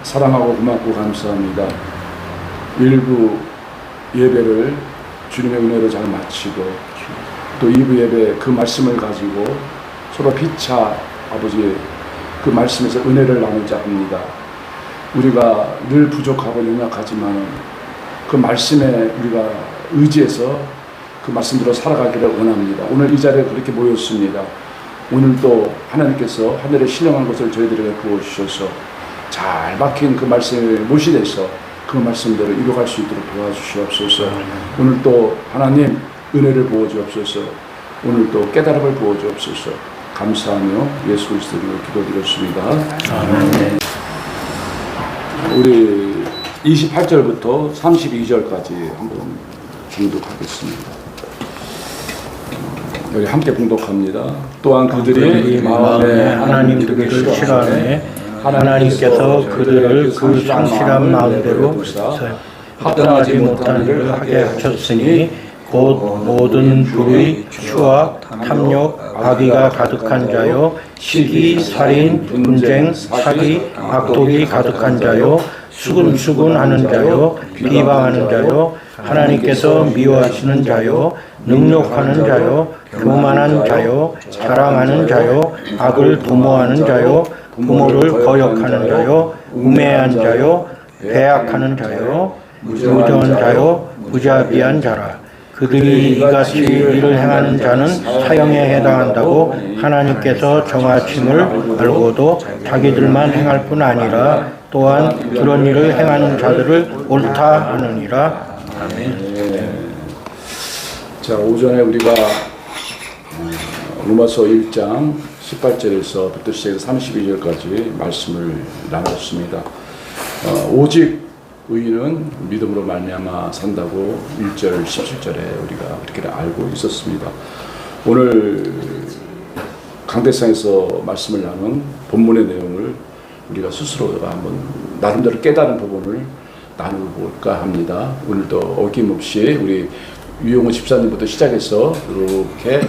사랑하고 고맙고 감사합니다. 일부 예배를 주님의 은혜로 잘 마치고 또 2부 예배 그 말씀을 가지고 서로 피차 아버지 그 말씀에서 은혜를 나누자 합니다. 우리가 늘 부족하고 연약하지만 그 말씀에 우리가 의지해서 그 말씀대로 살아가기를 원합니다. 오늘 이 자리에 그렇게 모였습니다. 오늘도 하나님께서 하늘에 신령한 것을 저희들에게 부어주셔서 잘 박힌 그 말씀에 못이돼서 그 말씀대로 이루어갈 수 있도록 도와주시옵소서. 오늘 또 하나님 은혜를 부어주옵소서. 오늘 또 깨달음을 부어주옵소서. 감사하며 예수 그리스도로 기도드렸습니다. 아멘. 우리 28절부터 32절까지 한번 봉독하겠습니다. 여기 함께 봉독합니다. 또한 그들이 마음에 하나님 되기를 싫어하네 하나님께서 그들을 그 상실한 마음대로 합당하지 못한 일을 하게 하셨으니 곧 모든 불의, 추악, 탐욕, 악의가 가득한 자요, 시기, 살인, 분쟁, 사기, 악독이 가득한 자요, 수근수근하는 자요, 비방하는 자요, 하나님께서 미워하시는 자요, 능욕하는 자요, 교만한 자요, 자랑하는 자요, 악을 도모하는 자요, 부모를 거역하는 자요, 우매한 자요, 배악하는 자요, 무정한 자요, 무자비한 자라. 그들이 이같이 일을 행하는 자는 사형에 해당한다고 하나님께서 정하심을 알고도 자기들만 행할 뿐 아니라 또한 그런 일을 행하는 자들을 옳다 하느니라. 아멘. 자, 오전에 우리가 로마서 1장 18절에서부터 시작해서 32절까지 말씀을 나눴습니다. 오직 의인은 믿음으로 말미암아 산다고 1절 17절에 우리가 그렇게 알고 있었습니다. 오늘 강대상에서 말씀을 나눈 본문의 내용을 우리가 스스로가 한번 나름대로 깨달은 부분을 나눠볼까 합니다. 오늘도 어김없이 우리 유용호 집사님부터 시작해서 이렇게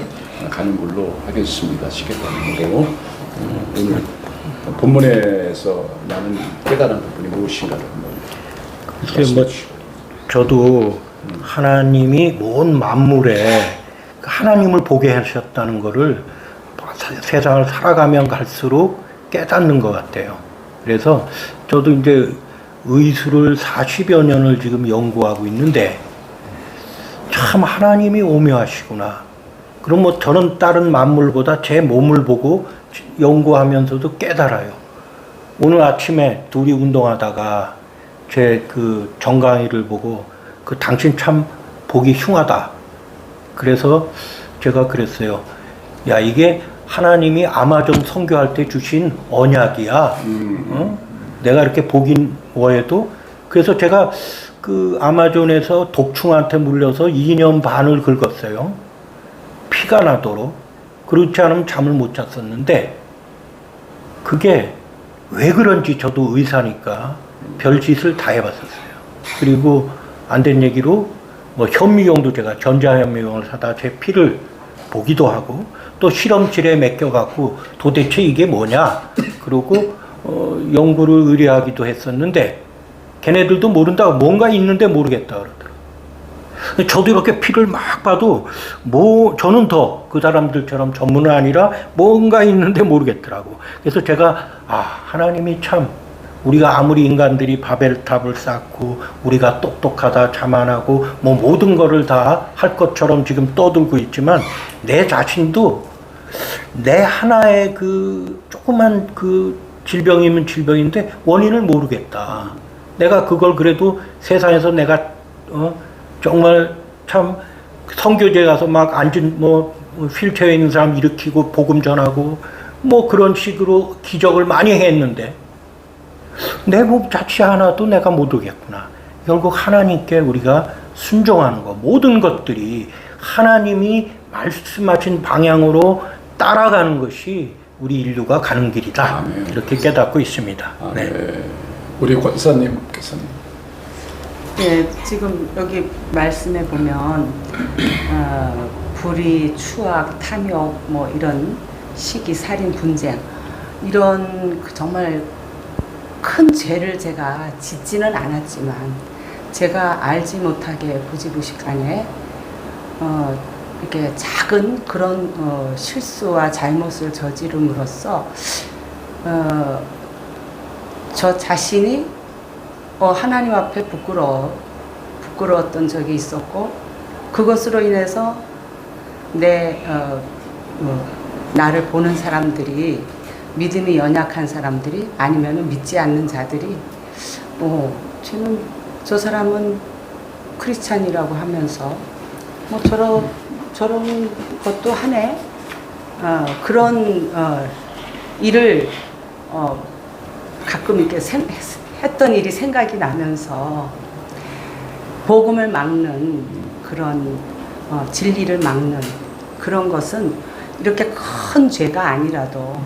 가는 걸로 하겠습니다. 시계관으로 오늘 본문에서 나는 깨달은 부분이 무엇인가를 한번 저도 하나님이 온 만물에 하나님을 보게 하셨다는 것을 세상을 살아가면 갈수록 깨닫는 것 같아요. 그래서 저도 이제 의술을 40여 년을 지금 연구하고 있는데 참 하나님이 오묘하시구나. 그럼 뭐 저는 다른 만물보다 제 몸을 보고 연구하면서도 깨달아요. 오늘 아침에 둘이 운동하다가 제 그 정강이를 보고 당신 참 보기 흉하다. 그래서 제가 그랬어요. 야, 이게 하나님이 아마존 선교할 때 주신 언약이야. 어? 내가 이렇게 보긴 뭐해도. 그래서 제가 그 아마존에서 독충한테 물려서 2년 반을 긁었어요. 피가 나도록. 그렇지 않으면 잠을 못 잤었는데 그게 왜 그런지 저도 의사니까 별짓을 다 해봤었어요. 그리고 안 된 얘기로 뭐 현미경도 제가 전자현미경을 사다 제 피를 보기도 하고 또 실험실에 맡겨갖고 도대체 이게 뭐냐 그러고 연구를 의뢰하기도 했었는데 걔네들도 모른다고 뭔가 있는데 모르겠다 그러더라고요. 저도 이렇게 피를 막 봐도 저는 더 그 사람들처럼 전문은 아니라 뭔가 있는데 모르겠더라고. 그래서 제가 하나님이 참 우리가 아무리 인간들이 바벨탑을 쌓고 우리가 똑똑하다 자만하고 뭐 모든 거를 다 할 것처럼 지금 떠들고 있지만 내 자신도 내 하나의 그 조그만 그 질병이면 질병인데 원인을 모르겠다. 내가 그걸 그래도 세상에서 내가 정말 참 선교제 가서 막 앉은 휠체어에 있는 사람 일으키고 복음 전하고 뭐 그런 식으로 기적을 많이 했는데 내 몸 자체 하나도 내가 모르겠구나. 결국 하나님께 우리가 순종하는 것, 모든 것들이 하나님이 말씀하신 방향으로 따라가는 것이 우리 인류가 가는 길이다. 아멘. 이렇게 깨닫고 있습니다. 네. 우리 권사님께서는 네, 지금 여기 말씀에 보면 불의, 추악, 탐욕, 뭐 이런 시기, 살인, 분쟁 이런 정말 큰 죄를 제가 짓지는 않았지만 제가 알지 못하게 부지부식간에 이렇게 작은 그런 실수와 잘못을 저지름으로써 저 자신이 하나님 앞에 부끄러웠던 적이 있었고, 그것으로 인해서 나를 보는 사람들이, 믿음이 연약한 사람들이, 아니면 믿지 않는 자들이 쟤는, 저 사람은 크리스찬이라고 하면서 저런 것도 하네, 그런 일을 가끔 이렇게 했던 일이 생각이 나면서 복음을 막는 그런 진리를 막는 그런 것은 이렇게 큰 죄가 아니라도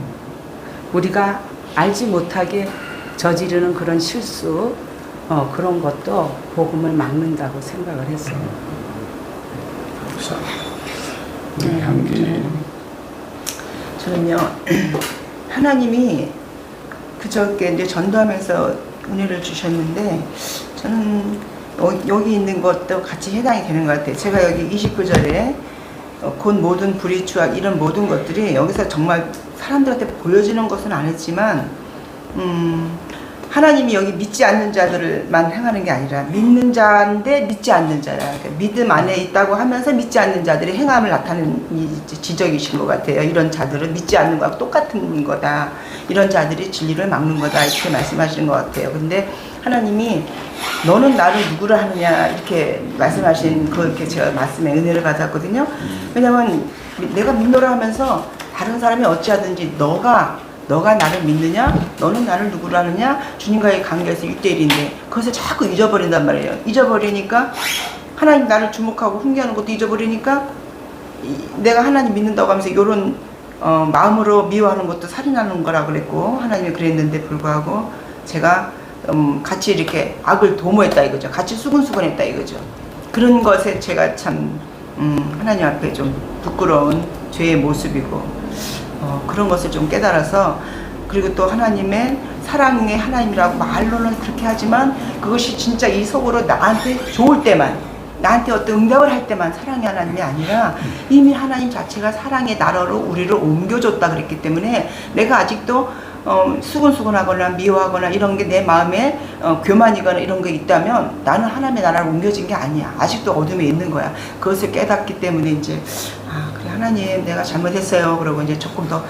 우리가 알지 못하게 저지르는 그런 실수, 그런 것도 복음을 막는다고 생각을 했어요. 향기. 저는요, 하나님이 그저께 이제 전도하면서 은혜를 주셨는데, 저는 여기 있는 것도 같이 해당이 되는 것 같아요. 제가 여기 29절에 곧 모든 불의, 추악 이런 모든 것들이 여기서 정말 사람들한테 보여지는 것은 아니지만, 하나님이 여기 믿지 않는 자들만 행하는 게 아니라 믿는 자인데 믿지 않는 자라, 그러니까 믿음 안에 있다고 하면서 믿지 않는 자들의 행함을 나타내는 지적이신 것 같아요. 이런 자들은 믿지 않는 거하고 똑같은 거다, 이런 자들이 진리를 막는 거다, 이렇게 말씀하시는 것 같아요. 근데 하나님이 너는 나를 누구를 하느냐 이렇게 말씀하신, 그렇게 제가 말씀에 은혜를 받았거든요. 왜냐면 내가 믿노라 하면서 다른 사람이 어찌하든지 너가 나를 믿느냐? 너는 나를 누구로 하느냐? 주님과의 관계에서 1대1인데 그것을 자꾸 잊어버린단 말이에요. 잊어버리니까 하나님 나를 주목하고 훈계하는 것도 잊어버리니까 내가 하나님 믿는다고 하면서 이런 마음으로 미워하는 것도 살인하는 거라 그랬고, 하나님이 그랬는데 불구하고 제가 같이 이렇게 악을 도모했다 이거죠. 같이 수근수근했다 이거죠. 그런 것에 제가 참 하나님 앞에 좀 부끄러운 죄의 모습이고, 그런 것을 좀 깨달아서, 그리고 또 하나님의 사랑의 하나님이라고 말로는 그렇게 하지만 그것이 진짜 이 속으로 나한테 좋을 때만, 나한테 어떤 응답을 할 때만 사랑의 하나님이 아니라 이미 하나님 자체가 사랑의 나라로 우리를 옮겨줬다 그랬기 때문에, 내가 아직도 수근수근하거나 미워하거나 이런 게 내 마음에 교만이거나 이런 게 있다면 나는 하나님의 나라로 옮겨진 게 아니야. 아직도 어둠에 있는 거야. 그것을 깨닫기 때문에 이제 그래 하나님 내가 잘못했어요. 그러고 이제 조금 더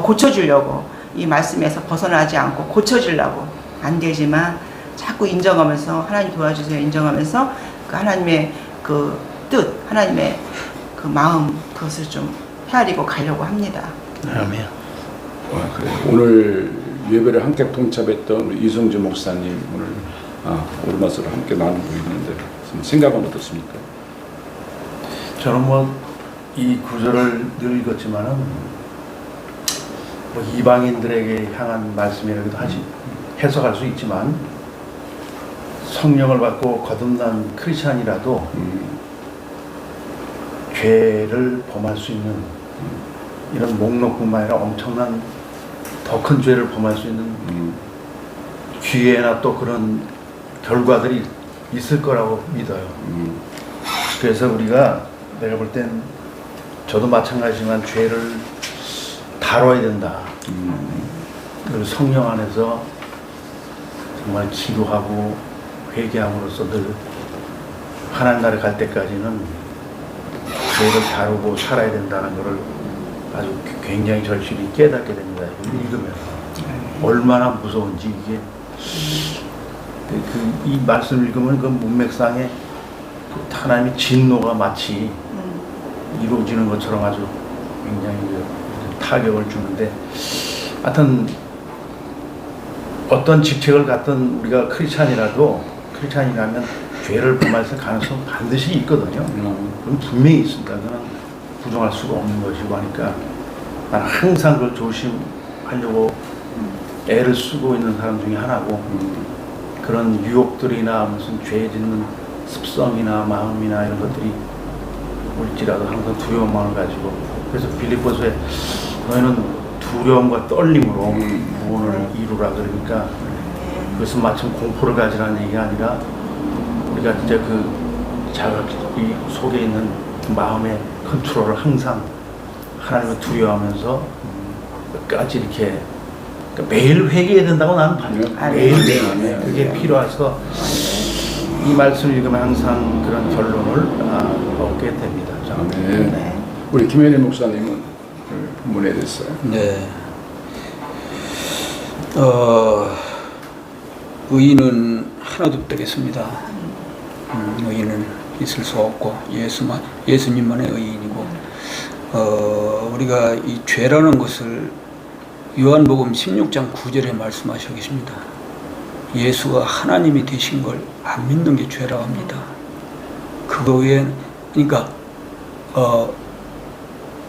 고쳐주려고, 이 말씀에서 벗어나지 않고 고쳐주려고, 안 되지만 자꾸 인정하면서 하나님 도와주세요 인정하면서 그 하나님의 그 뜻, 하나님의 그 마음, 그것을 좀 헤아리고 가려고 합니다. 아멘. 그래. 오늘 예배를 함께 통첩했던 우리 이성주 목사님 오늘 오르마스를 함께 나누고 있는데 생각은 어떻습니까? 저는 이 구절을 늘 읽었지만은 이방인들에게 향한 말씀이라고도 하지 해석할 수 있지만, 성령을 받고 거듭난 크리스찬이라도 죄를 범할 수 있는 이런 목록뿐만 아니라 엄청난 더 큰 죄를 범할 수 있는 기회나 또 그런 결과들이 있을 거라고 믿어요. 그래서 우리가, 내가 볼 땐 저도 마찬가지지만 죄를 다뤄야 된다. 그리고 성령 안에서 정말 기도하고 회개함으로써 늘 하나님 나라에 갈 때까지는 죄를 다루고 살아야 된다는 것을 아주 굉장히 절실히 깨닫게 됩니다. 읽으면서 얼마나 무서운지, 이게 이 말씀을 읽으면 그 문맥상에 하나님의 진노가 마치 이루어지는 것처럼 아주 굉장히 타격을 주는데, 하여튼 어떤 직책을 갖던 우리가 크리스찬이라면 죄를 범할 가능성 반드시 있거든요. 그건 분명히 있습니다. 그건 부정할 수가 없는 것이고 하니까 나는 항상 그걸 조심하려고 애를 쓰고 있는 사람 중에 하나고, 그런 유혹들이나 무슨 죄 짓는 습성이나 마음이나 이런 것들이 올지라도 항상 두려운 마음을 가지고, 그래서 빌립보서에 너희는 두려움과 떨림으로 구원을 이루라 그러니까 그것은 마침 공포를 가지라는 얘기가 아니라 우리가 진짜 이 속에 있는 마음의 컨트롤을 항상 하나님을 두려워하면서 끝까지 이렇게 매일 회개해야 된다고 나는 봐요. 매일 그게 필요해서 이 말씀을 읽으면 항상 그런 결론을 얻게 됩니다. 네. 우리 김현일 목사님은 본문에 대해서. 네. 의인은 하나도 없겠습니다. 의인은 있을 수 없고 예수님만의 의인이고 우리가 이 죄라는 것을 요한복음 16장 9절에 말씀하시고 계십니다. 예수가 하나님이 되신 걸 안 믿는 게 죄라고 합니다. 그거 외엔 그러니까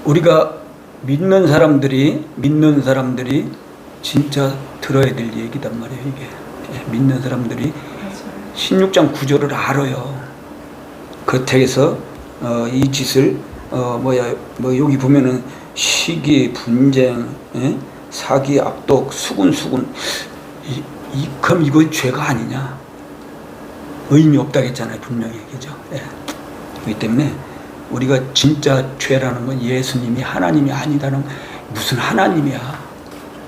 우리가 믿는 사람들이 진짜 들어야 될 얘기단 말이에요. 이게 믿는 사람들이 16장 9절을 알아요. 그렇다고 이 짓을 여기 보면은 시기, 분쟁, 사기, 압독, 수군 그럼 이건 죄가 아니냐? 의인이 없다고 했잖아요, 분명히. 그죠? 예. 그렇기 때문에 우리가 진짜 죄라는 건 예수님이 하나님이 아니다는, 무슨 하나님이야.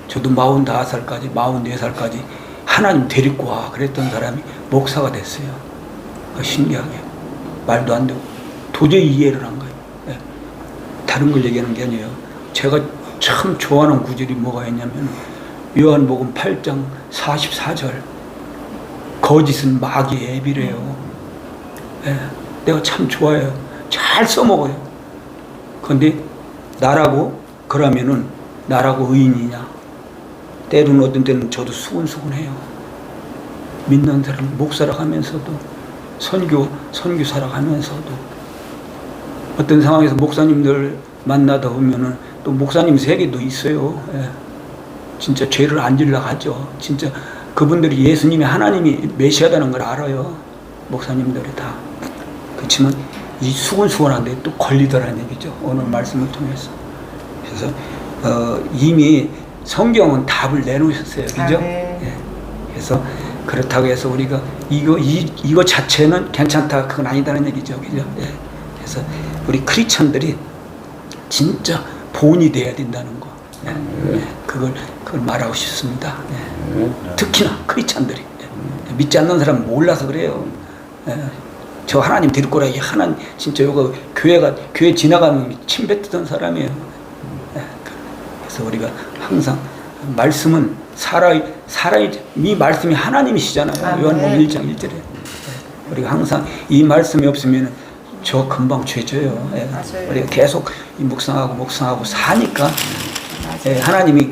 저도 45살까지 44살까지 하나님 데리고 와 그랬던 사람이 목사가 됐어요. 신기하게 말도 안 되고 도저히 이해를 한 거예요. 예. 다른 걸 얘기하는 게 아니에요. 제가 참 좋아하는 구절이 뭐가 있냐면 요한복음 8장 44절 거짓은 마귀의 앱이래요. 예. 내가 참 좋아해요. 잘 써먹어요. 그런데 그러면은 나라고 의인이냐? 때로는 어떤 때는 저도 수근수근해요. 믿는 사람 목사라 하면서도 선교사라 하면서도 어떤 상황에서 목사님들 만나다 보면은 또 목사님 세계도 있어요. 예. 진짜 죄를 안 지려고 하죠. 진짜 그분들이 예수님이 하나님이 메시아다는 걸 알아요. 목사님들이 다. 그렇지만 이 수근수근한데 또 걸리더라는 얘기죠. 오늘 말씀을 통해서. 그래서 이미 성경은 답을 내놓으셨어요. 그죠? 예. 그래서 그렇다고 해서 우리가 이거 자체는 괜찮다, 그건 아니다는 얘기죠. 그죠? 예. 그래서 우리 크리스천들이 진짜 본이 돼야 된다는 거. 예. 예. 그걸 말하고 싶습니다. 예. 특히나 크리스천들이. 예. 믿지 않는 사람은 몰라서 그래요. 예. 저 하나님 데리고 오라. 하나님 진짜 이거 교회 지나가면 침 뱉던 사람이에요. 예. 그래서 우리가 항상 말씀은 이 말씀이 하나님이시잖아요. 요한복음 1장 1절에. 우리가 항상 이 말씀이 없으면 저 금방 죄져요. 예. 우리가 계속 묵상하고 사니까 예. 하나님이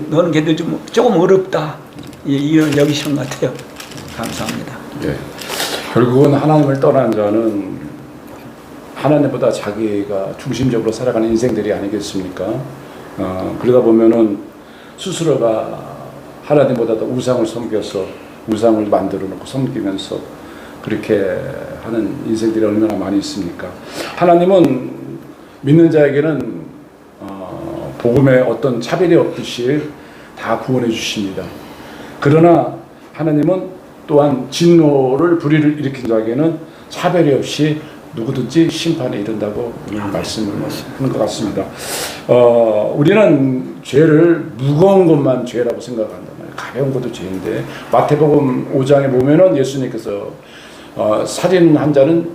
너는 걔들 조금 어렵다 이런 여기시는 것 같아요. 감사합니다. 예. 결국은 하나님을 떠난 자는 하나님보다 자기가 중심적으로 살아가는 인생들이 아니겠습니까? 그러다 보면은 스스로가 하나님보다 더 우상을 섬겨서 우상을 만들어 놓고 섬기면서 그렇게 하는 인생들이 얼마나 많이 있습니까? 하나님은 믿는 자에게는 복음에 어떤 차별이 없듯이 다 구원해 주십니다. 그러나 하나님은 또한 진노를 불의를 일으킨 자에게는 차별이 없이 누구든지 심판에 이른다고 오늘 말씀을 하는 것 같습니다. 우리는 죄를 무거운 것만 죄라고 생각한단 말이에요. 가벼운 것도 죄인데 마태복음 5장에 보면은 예수님께서 살인한 자는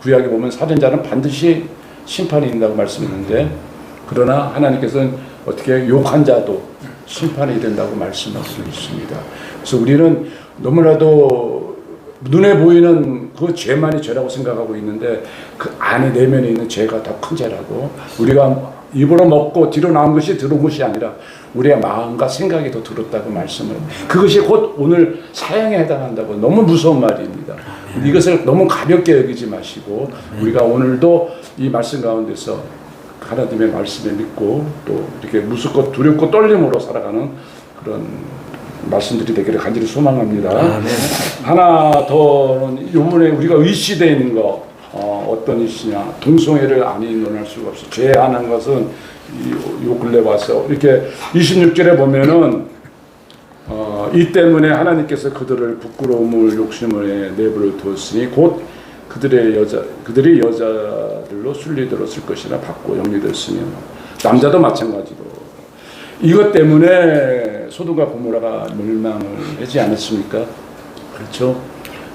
구약에 보면 살인자는 반드시 심판이 있다고 말씀했는데 그러나 하나님께서는 어떻게 욕한 자도 심판이 된다고 말씀하시고 있습니다. 그래서 우리는 너무나도 눈에 보이는 그 죄만이 죄라고 생각하고 있는데 그 안에 내면에 있는 죄가 더 큰 죄라고 우리가 입으로 먹고 뒤로 나온 것이 들어온 것이 아니라 우리의 마음과 생각이 더 들었다고 말씀을 그것이 곧 오늘 사형에 해당한다고 너무 무서운 말입니다. 이것을 너무 가볍게 여기지 마시고 우리가 오늘도 이 말씀 가운데서 하나님의 말씀을 믿고 또 이렇게 무섭고 두렵고 떨림으로 살아가는 그런 말씀들이 되기를 간절히 소망합니다. 하나 더는 요번에 우리가 의시되어 있는 거 어떤 의시냐 동성애를 아니 논할 수가 없어. 죄하는 것은 요 근래 와서 이렇게 26절에 보면은 이 때문에 하나님께서 그들을 부끄러움을 욕심을 내버려 두었으니 곧 그들이 여자들로 순리들었을 것이라 받고 영리되었으며 남자도 마찬가지로 이것 때문에 소돔과 고모라가 멸망을 하지 않았습니까? 그렇죠.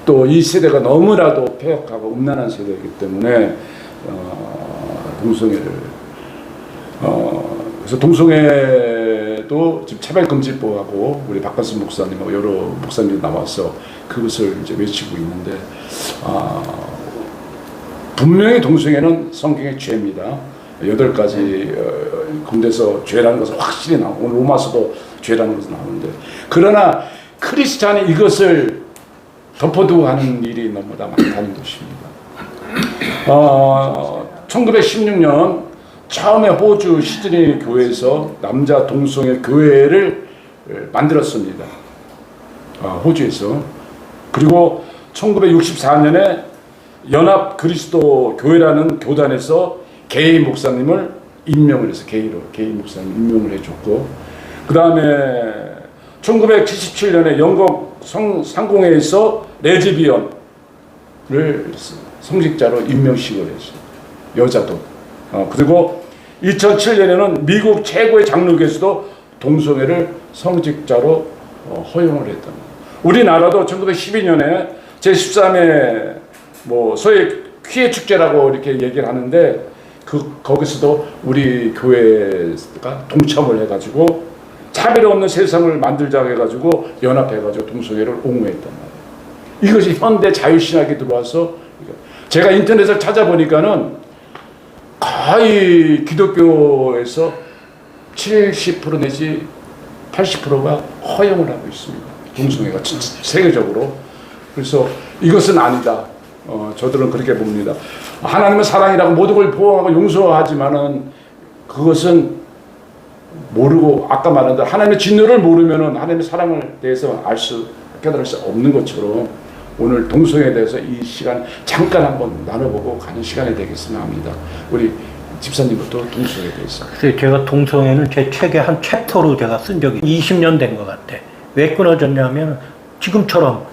또 이 세대가 너무나도 폐역하고 음란한 세대이기 때문에 동성애를 그래서 동성애도 지금 차별금지법하고 우리 박관순 목사님하고 여러 목사님이 나와서 그것을 이제 외치고 있는데 분명히 동성애는 성경의 죄입니다. 8가지 군대에서 죄라는 것은 확실히 나오고 오늘 로마서도 죄라는 것은 나오는데 그러나 크리스찬이 이것을 덮어두고 하는 일이 너무나 많다는 것입니다. 1916년 처음에 호주 시드니 교회에서 남자 동성애 교회를 만들었습니다. 호주에서. 그리고 1964년에 연합 그리스도 교회라는 교단에서 게이 목사님을 임명을 해서 게이 목사님 임명을 해줬고 그 다음에 1977년에 영국 상공회에서 레즈비언을 성직자로 임명식을 했어요. 여자도. 그리고 2007년에는 미국 최고의 장로교에서도 동성애를 성직자로 허용을 했다. 우리나라도 1912년에 제13회 소위 퀴어 축제라고 이렇게 얘기를 하는데 거기서도 우리 교회가 동참을 해가지고 차별 없는 세상을 만들자고 해가지고 연합해가지고 동성애를 옹호했단 말이에요. 이것이 현대 자유신학이 들어와서 제가 인터넷을 찾아보니까는 거의 기독교에서 70% 내지 80%가 허용을 하고 있습니다. 동성애가 세계적으로. 그래서 이것은 아니다. 저들은 그렇게 봅니다. 하나님은 사랑이라고 모든 걸 포용하고 용서하지만은 그것은 모르고 아까 말한 대로 하나님의 진노를 모르면은 하나님의 사랑을 대해서 깨달을 수 없는 것처럼 오늘 동성애에 대해서 이 시간 잠깐 한번 나눠보고 가는 시간이 되겠으면 합니다. 우리 집사님부터 동성애에 대해서. 그래서 제가 동성애는 제 책의 한 챕터로 제가 쓴 적이 20년 된 것 같아. 왜 끊어졌냐면 지금처럼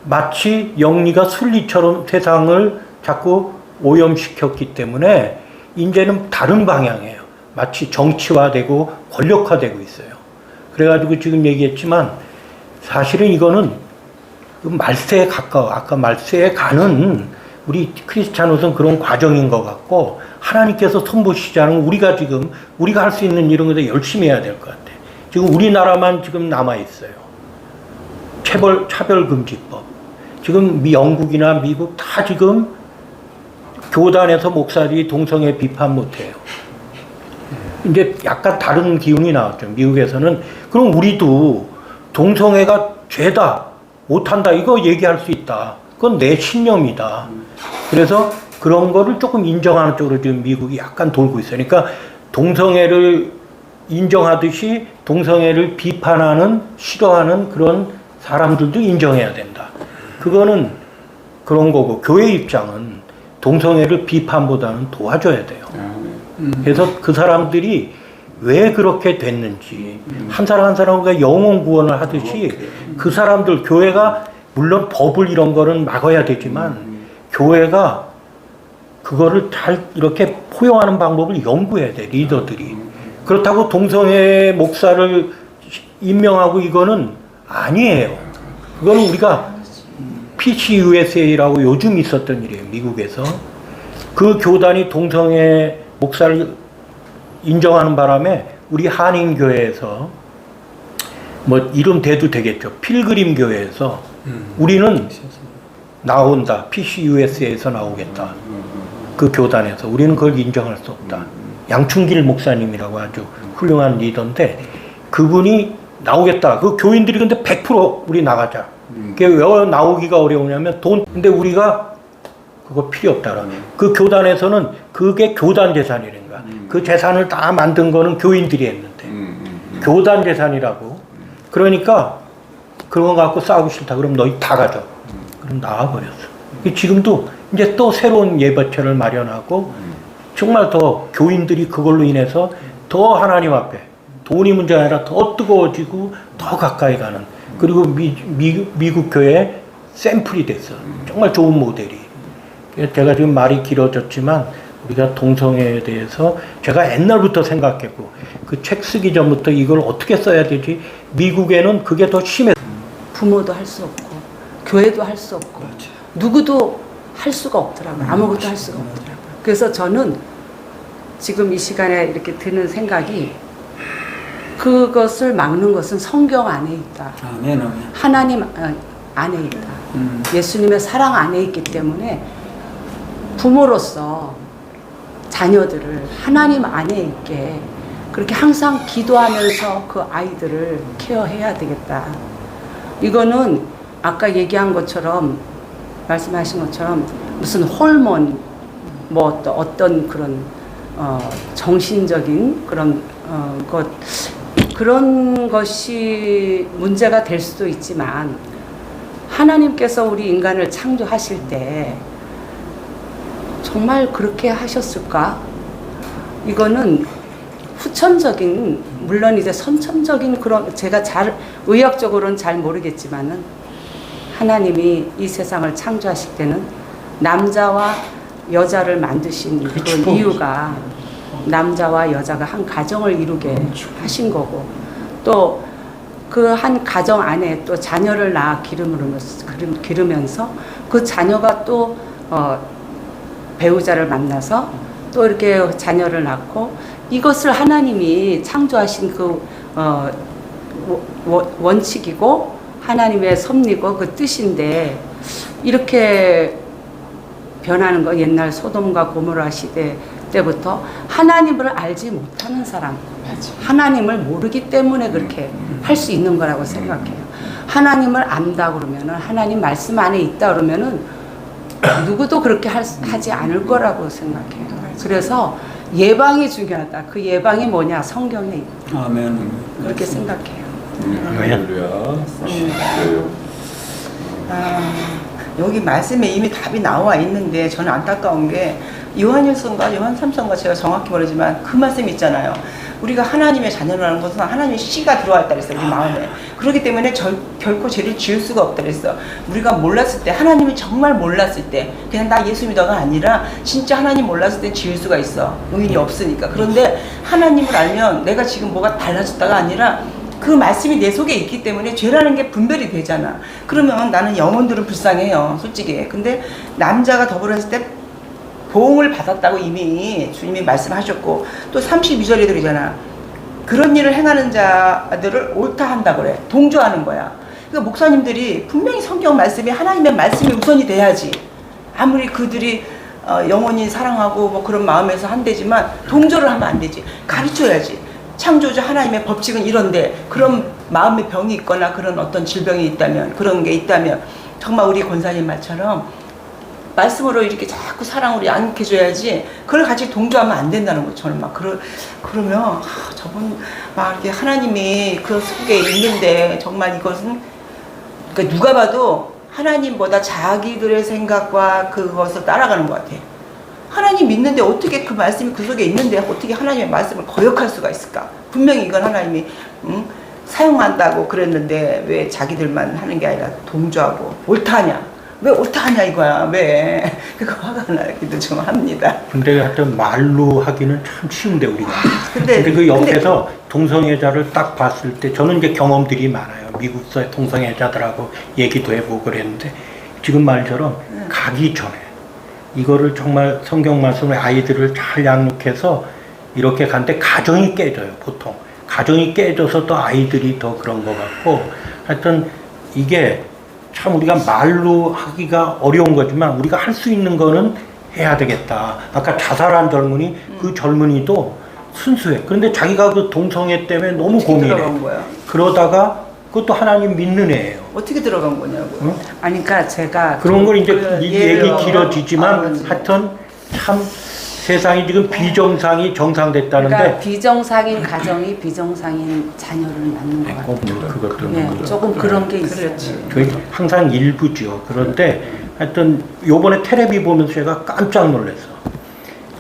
마치 영리가 순리처럼 세상을 자꾸 오염시켰기 때문에 이제는 다른 방향이에요. 마치 정치화되고 권력화되고 있어요. 그래가지고 지금 얘기했지만 사실은 이거는 말세에 가까워. 아까 말세에 가는 우리 크리스찬으로서는 그런 과정인 것 같고 하나님께서 선보시지 않은 우리가 할 수 있는 이런 것에 열심히 해야 될 것 같아. 지금 우리나라만 지금 남아있어요. 차별금지법. 지금 영국이나 미국 다 지금 교단에서 목사들이 동성애 비판 못해요. 이제 약간 다른 기운이 나왔죠. 미국에서는. 그럼 우리도 동성애가 죄다, 못한다, 이거 얘기할 수 있다. 그건 내 신념이다. 그래서 그런 거를 조금 인정하는 쪽으로 지금 미국이 약간 돌고 있어요. 그러니까 동성애를 인정하듯이 동성애를 비판하는, 싫어하는 그런 사람들도 인정해야 된다. 그거는 그런 거고, 교회 입장은 동성애를 비판보다는 도와줘야 돼요. 그래서 그 사람들이 왜 그렇게 됐는지 한 사람 한 사람과 영혼 구원을 하듯이 그 사람들, 교회가 물론 법을 이런 거는 막아야 되지만 교회가 그거를 잘 이렇게 포용하는 방법을 연구해야 돼, 리더들이. 그렇다고 동성애 목사를 임명하고 이거는 아니에요. 그거는 우리가 PCUSA라고 요즘 있었던 일이에요, 미국에서. 그 교단이 동성애 목사를 인정하는 바람에 우리 한인교회에서 이름 대도 되겠죠. 필그림 교회에서 우리는 나온다. PCUSA에서 나오겠다. 그 교단에서. 우리는 그걸 인정할 수 없다. 양충길 목사님이라고 아주 훌륭한 리더인데 그분이 나오겠다. 그 교인들이 근데 100% 우리 나가자. 그게 왜 나오기가 어려우냐면 근데 우리가 그거 필요 없다. 그 교단에서는 그게 교단 재산이라는 거야. 그 재산을 다 만든 거는 교인들이 했는데. 교단 재산이라고. 그러니까 그런 거 갖고 싸우기 싫다. 그럼 너희 다 가져. 그럼 나와버렸어. 지금도 이제 또 새로운 예배처를 마련하고 정말 더 교인들이 그걸로 인해서 더 하나님 앞에 돈이 문제가 아니라 더 뜨거워지고 더 가까이 가는 그리고 미국 교회 샘플이 됐어. 정말 좋은 모델이. 제가 지금 말이 길어졌지만 우리가 동성애에 대해서 제가 옛날부터 생각했고 그 책 쓰기 전부터 이걸 어떻게 써야 되지? 미국에는 그게 더 심해. 부모도 할 수 없고 교회도 할 수 없고 누구도 할 수가 없더라고요. 아무것도 할 수가 없더라고요. 그래서 저는 지금 이 시간에 이렇게 드는 생각이 그것을 막는 것은 성경 안에 있다. 아멘, 아멘. 하나님 안에 있다. 예수님의 사랑 안에 있기 때문에 부모로서 자녀들을 하나님 안에 있게 그렇게 항상 기도하면서 그 아이들을 케어해야 되겠다. 이거는 아까 얘기한 것처럼 말씀하신 것처럼 무슨 호르몬 뭐 어떤 그런 정신적인 그런 그런 것이 문제가 될 수도 있지만 하나님께서 우리 인간을 창조하실 때 정말 그렇게 하셨을까? 이거는 후천적인, 물론 이제 선천적인 그런, 제가 의학적으로는 잘 모르겠지만은 하나님이 이 세상을 창조하실 때는 남자와 여자를 만드신 그런 이유가 남자와 여자가 한 가정을 이루게 하신 거고, 또 그 한 가정 안에 또 자녀를 낳아 기르면서 그 자녀가 또 배우자를 만나서 또 이렇게 자녀를 낳고, 이것을 하나님이 창조하신 그 원칙이고 하나님의 섭리고 그 뜻인데, 이렇게 변하는 거, 옛날 소돔과 고모라 시대 때부터 하나님을 알지 못하는 사람, 하나님을 모르기 때문에 그렇게 할 수 있는 거라고 생각해요. 하나님을 안다 그러면은, 하나님 말씀 안에 있다 그러면은 누구도 그렇게 하지 않을 거라고 생각해요. 그래서 예방이 중요하다. 그 예방이 뭐냐? 성경에 있다. 아멘. 그렇게 생각해요. 할렐루야. 여기 말씀에 이미 답이 나와 있는데 저는 안타까운 게 요한일서인가 요한 3서인가 제가 정확히 모르지만 그 말씀 있잖아요. 우리가 하나님의 자녀라는 것은 하나님의 씨가 들어와 있다 그랬어요. 우리 마음에. 그렇기 때문에 결코 죄를 지을 수가 없다 그랬어. 우리가 몰랐을 때, 하나님을 정말 몰랐을 때, 그냥 나 예수 믿어가 아니라 진짜 하나님 몰랐을 때 지을 수가 있어. 의인이 없으니까. 그런데 하나님을 알면 내가 지금 뭐가 달라졌다가 아니라 그 말씀이 내 속에 있기 때문에 죄라는 게 분별이 되잖아. 그러면 나는 영혼들은 불쌍해요, 솔직히. 근데 남자가 더불어했을 때 보응을 받았다고 이미 주님이 말씀하셨고, 또 32절에 그러잖아. 그런 일을 행하는 자들을 옳다 한다 그래. 동조하는 거야. 그러니까 목사님들이 분명히 성경 말씀이 하나님의 말씀이 우선이 돼야지. 아무리 그들이 영원히 사랑하고 뭐 그런 마음에서 한대지만 동조를 하면 안 되지. 가르쳐야지. 창조주 하나님의 법칙은 이런데, 그런 마음의 병이 있거나 그런 어떤 질병이 있다면, 그런 게 있다면 정말 우리 권사님 말처럼 말씀으로 이렇게 자꾸 사랑으로 양육해줘야지, 그걸 같이 동조하면 안 된다는 거. 저는 막 그러면 저분 막 이렇게 하나님이 그 속에 있는데 정말 이것은, 그러니까 누가 봐도 하나님보다 자기들의 생각과 그것을 따라가는 것 같아. 하나님 믿는데 어떻게 그 말씀이 그 속에 있는데 어떻게 하나님의 말씀을 거역할 수가 있을까? 분명히 이건 하나님이 사용한다고 그랬는데 왜 자기들만 하는 게 아니라 동조하고 옳다 하냐? 왜 옳다 하냐 이거야. 왜? 그거 화가 나기도 좀 합니다. 근데 하여튼 말로 하기는 참 쉬운데 우리가. 근데 그 옆에서 동성애자를 딱 봤을 때 저는 이제 경험들이 많아요. 미국서 동성애자들하고 얘기도 해보고 그랬는데, 지금 말처럼 가기 전에 이거를 정말 성경 말씀에 아이들을 잘 양육해서 이렇게 간데 가정이 깨져요. 보통 가정이 깨져서 또 아이들이 더 그런 것 같고, 하여튼 이게 참 우리가 말로 하기가 어려운 거지만 우리가 할 수 있는 거는 해야 되겠다. 아까 자살한 젊은이, 그 젊은이도 순수해. 그런데 자기가 그 동성애 때문에 너무 고민해. 들어간 거야? 그러다가 그것도 하나님 믿는 애예요. 어떻게 들어간 거냐고. 응? 아니, 그러니까 제가 그런 걸 이제 그 이 얘기 길어지지만 그렇지. 하여튼 참 세상이 지금 비정상이 정상됐다는데, 그러니까 비정상인 가정이 비정상인 자녀를 낳는 것 같아요. 그것도 예, 조금 그런 게 있어요. 저희 항상 일부죠. 그런데 하여튼 요번에 텔레비 보면서 제가 깜짝 놀랐어.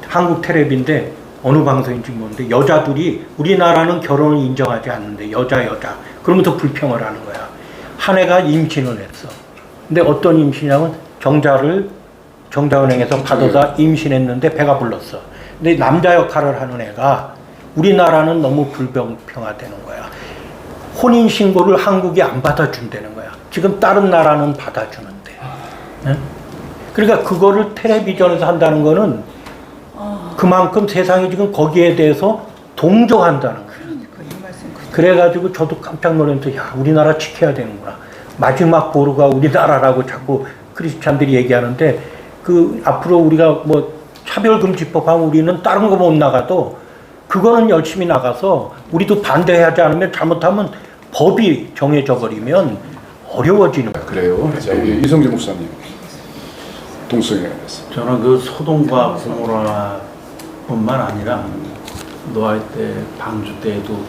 한국 텔레비인데 어느 방송인지 모르는데 여자들이 우리나라는 결혼을 인정하지 않는데 여자 그러면서 불평을 하는 거야. 한 해가 임신을 했어. 근데 어떤 임신이냐면 정자은행에서 받아서 임신했는데 배가 불렀어. 근데 남자 역할을 하는 애가 우리나라는 너무 불평화되는 거야. 혼인 신고를 한국이 안 받아준다는 거야. 지금 다른 나라는 받아주는데. 네? 그러니까 그거를 텔레비전에서 한다는 거는 그만큼 세상이 지금 거기에 대해서 동조한다는 거야. 그래가지고 저도 깜짝 놀라면서 야, 우리나라 지켜야 되는구나. 마지막 보루가 우리나라라고 자꾸 크리스찬들이 얘기하는데 그 앞으로 우리가 뭐 차별금지법 하면 우리는 다른 거 못 나가도 그거는 열심히 나가서 우리도 반대하지 않으면 잘못하면 법이 정해져 버리면 어려워지는 거야. 그래요. 자, 우리 이성재 목사님 동성애에 대해서. 저는 그 소동과 고모라뿐만 아니라 노아의 때, 방주 때에도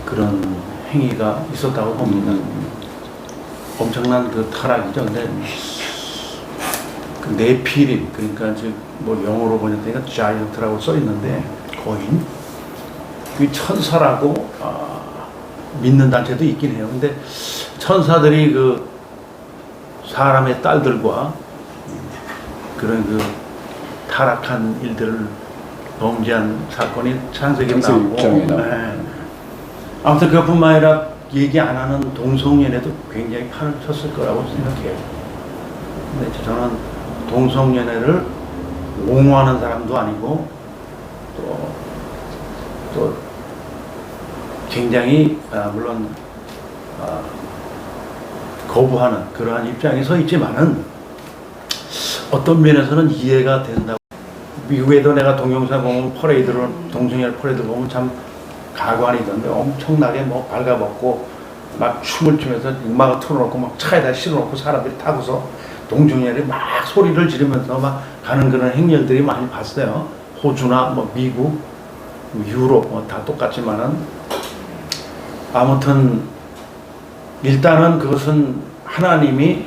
그런 행위가 있었다고 봅니다. 엄청난 그 타락이죠. 근데 그 네피림, 그러니까 즉 뭐 영어로 번역되니까 자이언트라고 써 있는데 거인, 그 천사라고 믿는 단체도 있긴 해요. 근데 천사들이 그 사람의 딸들과 그런 그 타락한 일들을 범죄한 사건이 창세기에 나오고, 네. 아무튼 그것뿐만 아니라 얘기 안 하는 동성연애도 굉장히 판을 쳤을 거라고 생각해요. 근데 저는 동성연애를 옹호하는 사람도 아니고 또 굉장히 물론 거부하는 그러한 입장에 서 있지만은 어떤 면에서는 이해가 된다고. 미국에도 내가 동영상 보면 퍼레이드로 동성연애 퍼레이드 보면 참 가관이던데 엄청나게 뭐 발가벗고 막 춤을 추면서 음악을 틀어놓고 막 차에다 실어놓고 사람들이 타고서 동성연애 막 소리를 지르면서 막 가는 그런 행렬들이 많이 봤어요. 호주나 뭐 미국, 유럽 뭐 다 똑같지만은 아무튼 일단은 그것은 하나님의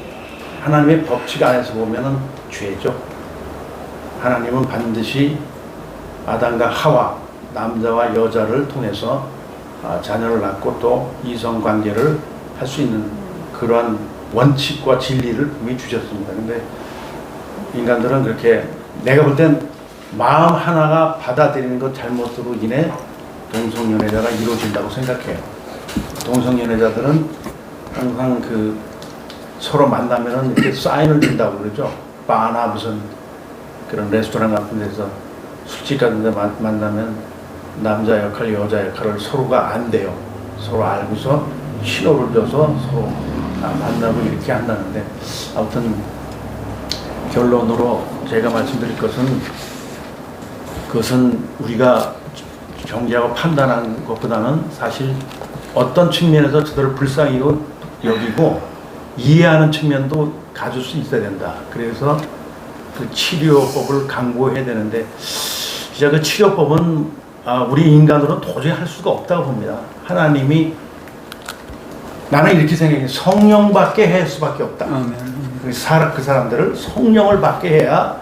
법칙 안에서 보면은 죄죠. 하나님은 반드시 아담과 하와, 남자와 여자를 통해서 자녀를 낳고 또 이성관계를 할 수 있는 그러한 원칙과 진리를 분명히 주셨습니다. 근데 인간들은 그렇게 내가 볼 땐 마음 하나가 받아들이는 것 잘못으로 인해 동성연애자가 이루어진다고 생각해요. 동성연애자들은 항상 그 서로 만나면은 이렇게 사인을 준다고 그러죠. 바나 무슨 그런 레스토랑 같은 데서 술집 같은 데 만나면 남자 역할, 여자 역할을 서로가 안 돼요. 서로 알고서 신호를 줘서 서로 만나고 이렇게 한다는데, 아무튼 결론으로 제가 말씀드릴 것은 그것은 우리가 정죄하고 판단하는 것보다는 사실 어떤 측면에서 저들을 불쌍히 여기고 이해하는 측면도 가질 수 있어야 된다. 그래서 그 치료법을 강구해야 되는데, 진짜 그 치료법은 우리 인간으로는 도저히 할 수가 없다고 봅니다. 하나님이, 나는 이렇게 생각해요. 성령 받게 할 수밖에 없다. 그 사람들을 성령을 받게 해야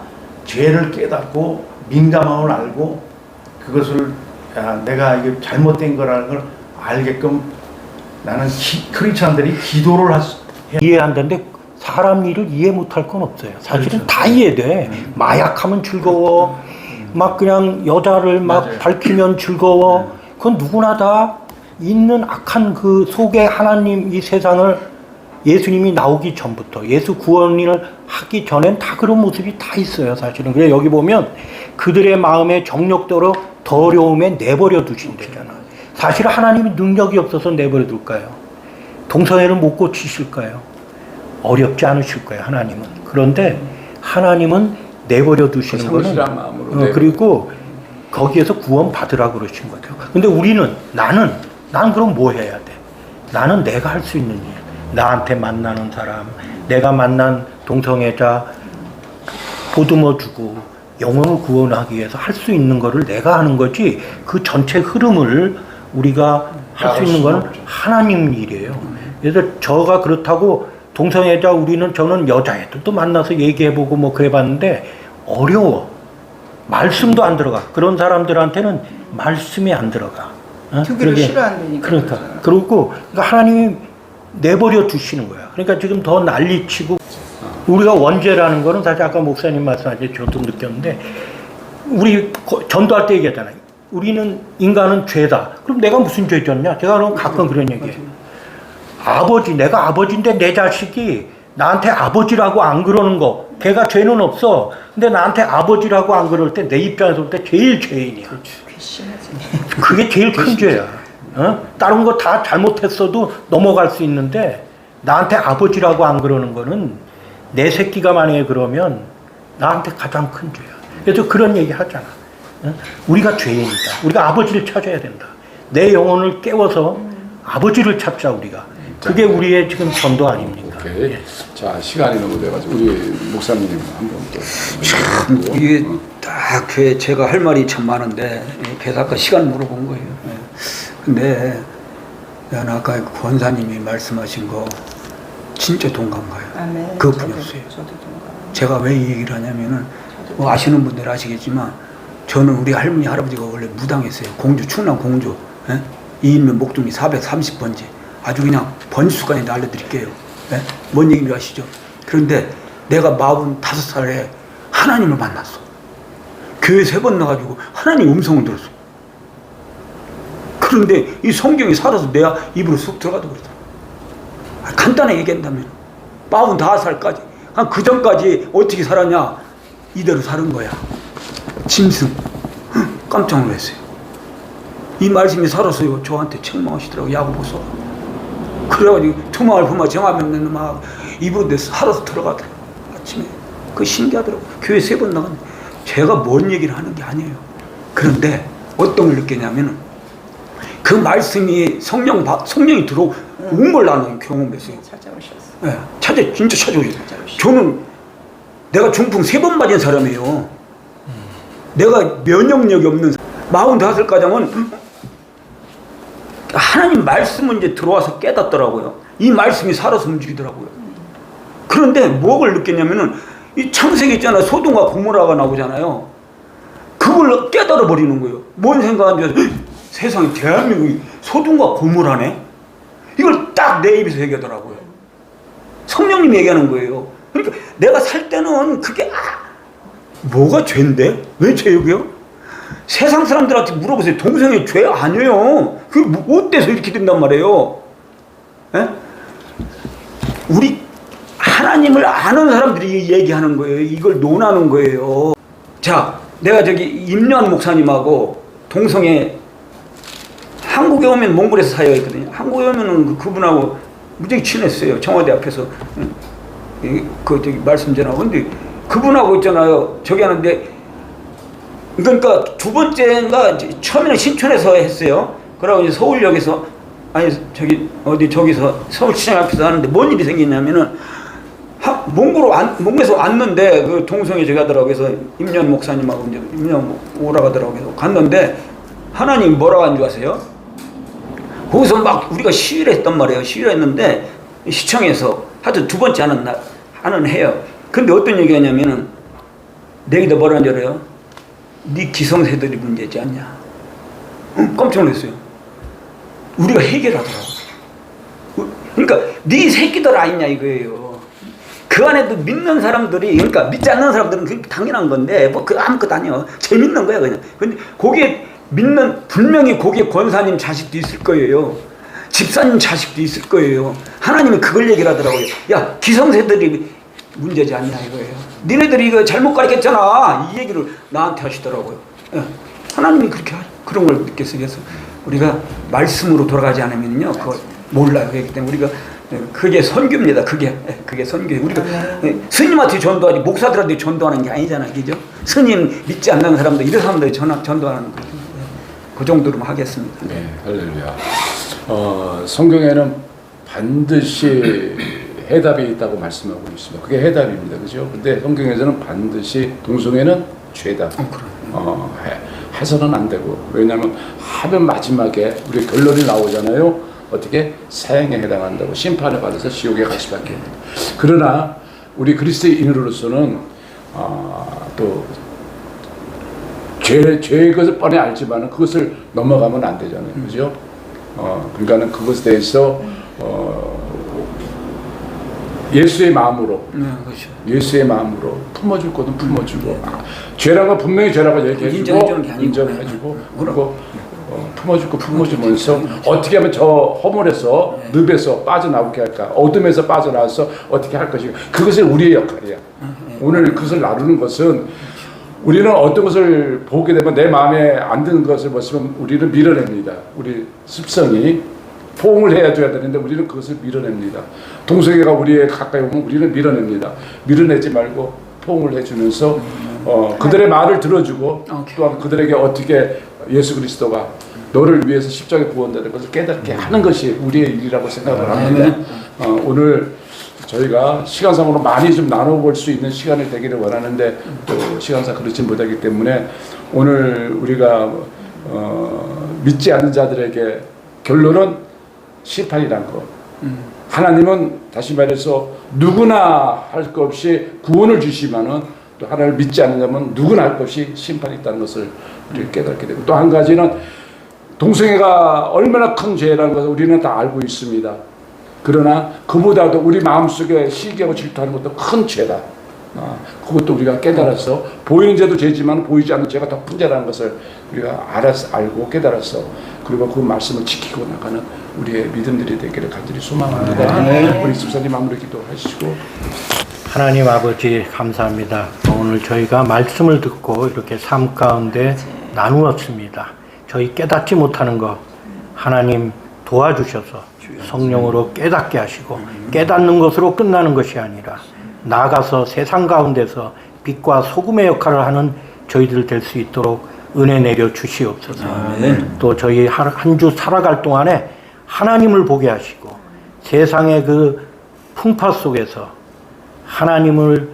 죄를 깨닫고 민감함을 알고 그것을 내가 이게 잘못된 거라는 걸 알게끔 나는 크리스찬들이 기도를 이해한다는데 사람 일을 이해 못할 건 없어요. 사실은 그렇죠. 다 이해돼. 마약하면 즐거워. 막 그냥 여자를 막 맞아요. 밝히면 즐거워. 그건 누구나 다 있는 악한 그 속에 하나님 이 세상을 예수님이 나오기 전부터 예수 구원을 하기 전엔 다 그런 모습이 다 있어요. 사실은. 그래 여기 보면 그들의 마음에 정욕대로 더러움에 내버려 두신대잖아. 사실 하나님이 능력이 없어서 내버려 둘까요? 동성애를 못 고치실까요? 어렵지 않으실 거예요. 하나님은. 그런데 하나님은 내버려 두시는 거는 마음으로 그리고 거기에서 구원 받으라고 그러신 거죠. 근데 나는 그럼 뭐 해야 돼? 나는 내가 할 수 있는 일. 나한테 만나는 사람, 내가 만난 동성애자 보듬어주고 영혼을 구원하기 위해서 할 수 있는 거를 내가 하는 거지, 그 전체 흐름을 우리가 할 수 있는 건 하나님 일이에요. 그래서 저가 그렇다고 동성애자 저는 여자애들도 만나서 얘기해보고 뭐 그래봤는데 어려워. 말씀도 안 들어가. 그런 사람들한테는 말씀이 안 들어가. 교회를 싫어한다니까. 그러니까. 그리고 하나님이 내버려 두시는 거야. 그러니까 지금 더 난리치고 우리가 원죄라는 거는 사실 아까 목사님 말씀하신 저도 느꼈는데 우리 전도할 때 얘기하잖아요. 우리는 인간은 죄다. 그럼 내가 무슨 죄 졌냐? 제가 그럼 가끔 그런 얘기해요. 내가 아버지인데 내 자식이 나한테 아버지라고 안 그러는 거, 걔가 죄는 없어. 근데 나한테 아버지라고 안 그럴 때 내 입장에서 볼 때 제일 죄인이야. 그게 제일 큰 죄야. 다른 거 다 잘못했어도 넘어갈 수 있는데 나한테 아버지라고 안 그러는 거는 내 새끼가 만약에 그러면 나한테 가장 큰 죄야. 그래서 그런 얘기 하잖아. 우리가 죄인이다. 우리가 아버지를 찾아야 된다. 내 영혼을 깨워서 아버지를 찾자 우리가. 그게 우리의 지금 전도 아닙니까? 오케이. 자, 시간이 너무 돼가지고 우리 목사님 한번 또. 이게 딱 제가 할 말이 참 많은데 그래서 아까 시간 물어본 거예요. 근데 난 아까 권사님이 말씀하신 거 진짜 동감 가요. 아멘. 그것뿐이었어요. 저도 동감. 제가 왜 이 얘기를 하냐면은 뭐 아시는 분들 아시겠지만 저는 우리 할머니 할아버지가 원래 무당했어요. 공주 충남 공주 이인면 목동이 430번지 아주 그냥 번수간에 알려드릴게요. 뭔 얘기인지 아시죠? 그런데 내가 45살에 하나님을 만났어. 교회 3번 나가지고 하나님 음성을 들었어. 그런데 이 성경이 살아서 내 입으로 쑥 들어가도 그러더라. 간단하게 얘기한다면 45살까지 그 전까지 어떻게 살았냐? 이대로 사는 거야. 짐승. 깜짝 놀랐어요. 이 말씀이 살았어요. 저한테 책망하시더라고. 야고보서. 그래가지고 투망을 부마 정하면 막 입으로 내 살아서 들어가더라고. 아침에. 그거 신기하더라고. 교회 3번 나갔는데 제가 뭔 얘기를 하는 게 아니에요. 그런데 어떤 걸 느꼈냐면은 그 말씀이 성령이 들어온 걸 나는 경험했어요. 찾아오셨어요. 진짜 찾아오셨어요. 저는 내가 중풍 3번 맞은 사람이에요. 내가 면역력이 없는 45가정은 하나님 말씀은 이제 들어와서 깨닫더라고요. 이 말씀이 살아서 움직이더라고요. 그런데 뭐를 느꼈냐면은 이 창세기 있잖아요. 소돔과 고모라가 나오잖아요. 그걸 깨달아 버리는 거예요. 뭔 생각하는지 세상에 대한민국이 소돔과 고모라네? 이걸 딱 내 입에서 얘기하더라고요. 성령님이 얘기하는 거예요. 그러니까 내가 살 때는 그게 뭐가 죄인데? 왜 죄역이요? 세상 사람들한테 물어보세요. 동성애 죄 아니에요. 그게 어때서 이렇게 된단 말이에요? 에? 우리 하나님을 아는 사람들이 얘기하는 거예요. 이걸 논하는 거예요. 자, 내가 저기 임요한 목사님하고 동성애 한국에 오면 몽골에서 사역했거든요. 한국에 오면은 그분하고 무지하게 친했어요. 청와대 앞에서 저기 말씀 전하고. 근데 그분하고 있잖아요. 저기 하는데 그러니까 2번째인가 처음에는 신촌에서 했어요. 그러고 이제 서울역에서 저기서 서울시장 앞에서 하는데 뭔 일이 생겼냐면은 몽골에서 왔는데 그 동성애 저기 하더라고. 그래서 임요한 목사님하고 이제 임요한 오라고 하더라고. 그래서 갔는데 하나님 뭐라고 한 줄 아세요? 거기서 막 우리가 시위를 했단 말이에요. 시위를 했는데 시청에서 하여튼 2번째 하는 해요. 근데 어떤 얘기 하냐면은 내기도 뭐라는 줄 알아요? 네 기성세들이 문제지 않냐. 깜짝 놀랐어요. 우리가 해결하더라고. 그러니까 네 새끼들 아니냐 이거예요. 그 안에도 믿는 사람들이, 그러니까 믿지 않는 사람들은 그게 당연한 건데 뭐 그 아무것도 아니에요. 재밌는 거야 그냥. 근데 거기에 분명히 거기에 권사님 자식도 있을 거예요. 집사님 자식도 있을 거예요. 하나님이 그걸 얘기를 하더라고요. 야, 기성세들이 문제지 않냐 이거예요. 니네들이 이거 잘못 가르쳤잖아. 이 얘기를 나한테 하시더라고요. 예. 하나님이 그런 걸 느꼈어요. 그래서 우리가 말씀으로 돌아가지 않으면요, 그걸 몰라요. 그렇기 때문에 우리가 그게 선교입니다. 그게 선교예요. 우리가 스님한테 전도하지 목사들한테 전도하는 게 아니잖아요, 그죠? 스님 믿지 않는 사람들, 이런 사람들 전도하는 거죠. 그 정도로만 하겠습니다. 네, 할렐루야. 성경에는 반드시 해답이 있다고 말씀하고 있습니다. 그게 해답입니다. 그죠? 근데 성경에서는 반드시 동성애는 죄다. 해서는 안 되고. 왜냐하면 하면 마지막에 우리 결론이 나오잖아요. 어떻게? 사형에 해당한다고. 심판을 받아서 지옥에 갈 수밖에 없다. 그러나 우리 그리스도인으로서는 또 죄의 것을 뻔히 알지만 그것을 넘어가면 안 되잖아요. 그죠? 그러니까는 그것에 대해서 예수의 마음으로 그렇죠. 예수의 마음으로 품어줄 것은 품어주고 죄라는 건 분명히 죄라고 얘기해주고 인정해주는 게 아니고. 인정해주고 그리고 품어줄 거 품어주면서 어떻게 하면 저 허물에서 늪에서 빠져나오게 할까 어둠에서 빠져나와서 어떻게 할 것인가 그것이 우리의 역할이야. 오늘 그것을 나누는 것은 우리는 어떤 것을 보게 되면 내 마음에 안 드는 것을 보시면 우리는 밀어냅니다. 우리 습성이 포옹을 해줘야 되는데 우리는 그것을 밀어냅니다. 동성애가 우리에 가까이 오면 우리는 밀어냅니다. 밀어내지 말고 포옹을 해주면서 그들의 말을 들어주고 또한 그들에게 어떻게 예수 그리스도가 너를 위해서 십자가에 구원되는 것을 깨닫게 하는 것이 우리의 일이라고 생각을 합니다. 오늘 저희가 시간상으로 많이 좀 나눠볼 수 있는 시간이 되기를 원하는데 또 시간상 그렇지 못하기 때문에 오늘 우리가 믿지 않는 자들에게 결론은 심판이란 것. 하나님은 다시 말해서 누구나 할 것 없이 구원을 주시면은 또 하나님을 믿지 않는 자면 누구나 할 것 없이 심판이 있다는 것을 우리가 깨닫게 되고 또 한 가지는 동성애가 얼마나 큰 죄라는 것을 우리는 다 알고 있습니다. 그러나 그보다도 우리 마음속에 시기하고 질투하는 것도 큰 죄다. 그것도 우리가 깨달아서 보이는 죄도 죄지만 보이지 않는 죄가 더 큰 죄라는 것을 우리가 알고 깨달아서 그리고 그 말씀을 지키고 나가는 우리의 믿음들이 되기를 간절히 소망합니다. 우리 집사님 아무리 기도하시고 하나님 아버지 감사합니다. 오늘 저희가 말씀을 듣고 이렇게 삶 가운데 나누었습니다. 저희 깨닫지 못하는 것 하나님 도와주셔서 성령으로 깨닫게 하시고 깨닫는 것으로 끝나는 것이 아니라 나아가서 세상 가운데서 빛과 소금의 역할을 하는 저희들 될 수 있도록 은혜 내려 주시옵소서. 또 저희 한 주 살아갈 동안에 하나님을 보게 하시고 세상의 그 풍파 속에서 하나님을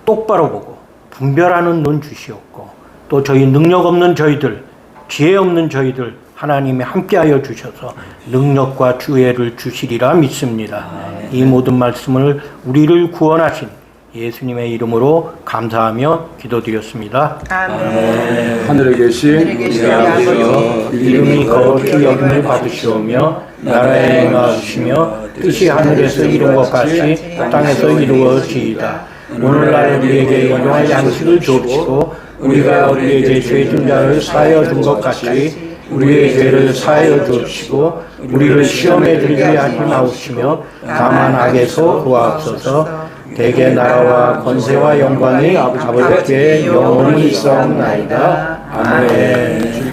똑바로 보고 분별하는 눈 주시옵고 또 저희 능력 없는 저희들 지혜 없는 저희들 하나님이 함께하여 주셔서 능력과 주혜를 주시리라 믿습니다. 이 모든 말씀을 우리를 구원하신 예수님의 이름으로 감사하며 기도드렸습니다. 아멘. 하늘에 계신 우리 아버지여 이름이 거룩히 여김을 받으시오며 나라에 임하시며 뜻이 하늘에서 이룬 것 같이 땅에서 이루어지이다. 오늘날 우리에게 일용할 양식을 주옵시고 우리가 우리에게 죄진 자를 사하여 준 것 같이 우리의 죄를 사하여 주옵시고 우리를 시험에 들게 하지 마옵시며 다만 악에서 구하옵소서. 대개 나라와 권세와 영광이 아버지께 영원히 있사옵나이다. 아멘.